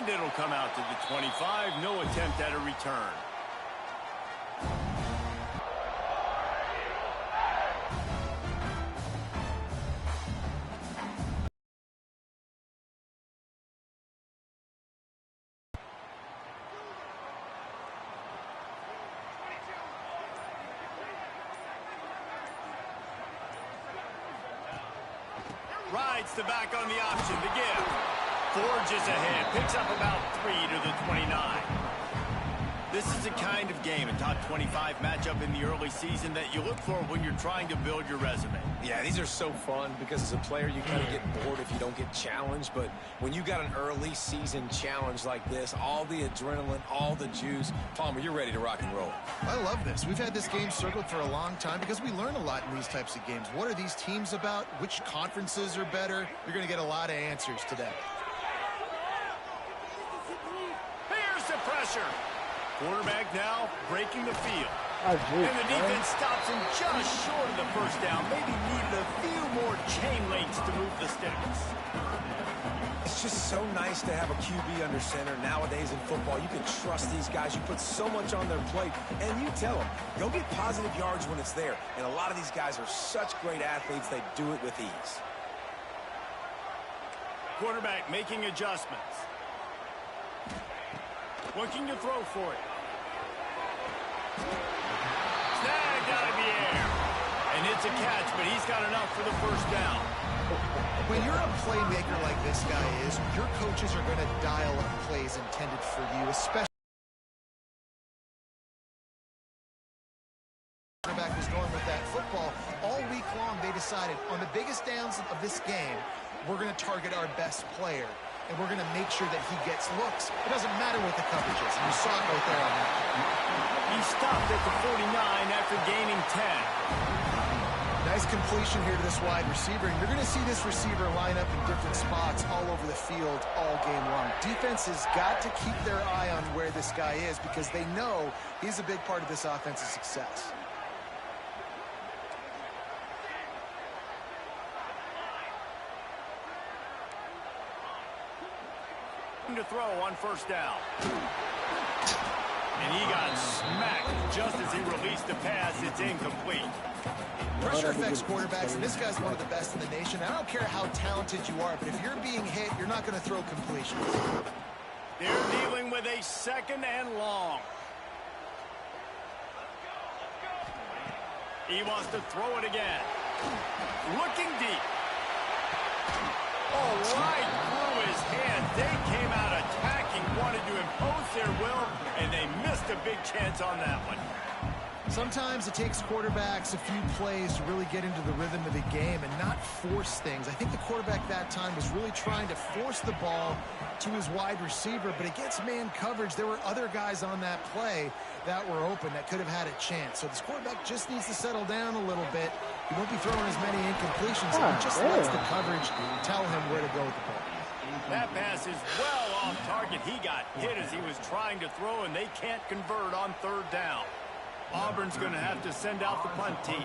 And it'll come out to the 25. No attempt at a return. Rides the back on the option to give. Forges ahead. Picks up about 3 to the 29. This is the kind of game, a top 25 matchup in the early season, that you look for when you're trying to build your resume. Yeah, these are so fun because as a player, you kind of get bored if you don't get challenged. But when you got an early season challenge like this, all the adrenaline, all the juice, Palmer, you're ready to rock and roll. I love this. We've had this game circled for a long time because we learn a lot in these types of games. What are these teams about? Which conferences are better? You're going to get a lot of answers today. Here's the pressure. Quarterback now breaking the field. And the defense stops him just short of the first down. Maybe needed a few more chain links to move the sticks. It's just so nice to have a QB under center. Nowadays in football, you can trust these guys. You put so much on their plate, and you tell them, go get positive yards when it's there. And a lot of these guys are such great athletes, they do it with ease. Quarterback making adjustments. Looking to throw for it. Snagged out of the air. And it's a catch, but he's got enough for the first down. When you're a playmaker like this guy is, your coaches are going to dial up plays intended for you, especially quarterback was going with that football. All week long, they decided on the biggest downs of this game, we're going to target our best player. And we're going to make sure that he gets looks. It doesn't matter what the coverage is. And you saw it right there on that. He stopped at the 49 after gaining 10. Nice completion here to this wide receiver. And you're going to see this receiver line up in different spots all over the field all game long. Defense has got to keep their eye on where this guy is because they know he's a big part of this offense's success. To throw on first down. And he got smacked just as he released the pass. It's incomplete. Pressure affects quarterbacks, and this guy's one of the best in the nation. I don't care how talented you are, but if you're being hit, you're not going to throw completions. They're dealing with a second and long. He wants to throw it again. Looking deep. Oh, right through his hand. They came out attacking, wanted to impose their will, and they missed a big chance on that one. Sometimes it takes quarterbacks a few plays to really get into the rhythm of the game and not force things. I think the quarterback that time was really trying to force the ball to his wide receiver, but against man coverage, there were other guys on that play that were open that could have had a chance. So this quarterback just needs to settle down a little bit. He won't be throwing as many incompletions, and he just lets the coverage tell him where to go with the ball. That pass is well off target. He got hit as he was trying to throw, and they can't convert on third down. Auburn's going to have to send out the punt team.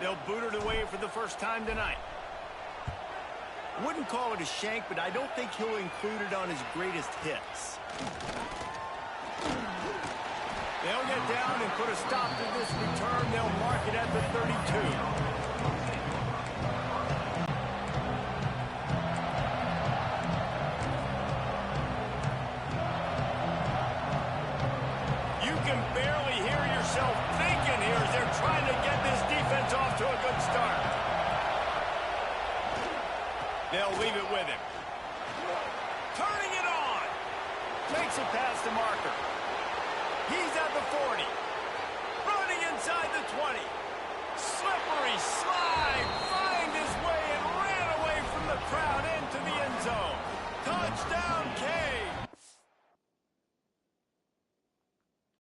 They'll boot it away for the first time tonight. Wouldn't call it a shank, but I don't think he'll include it on his greatest hits. They'll get down and put a stop to this return. They'll mark it at the 32. Thinking here as they're trying to get this defense off to a good start. They'll leave it with him. Turning it on. Makes it past the marker. He's at the 40. Running inside the 20. Slips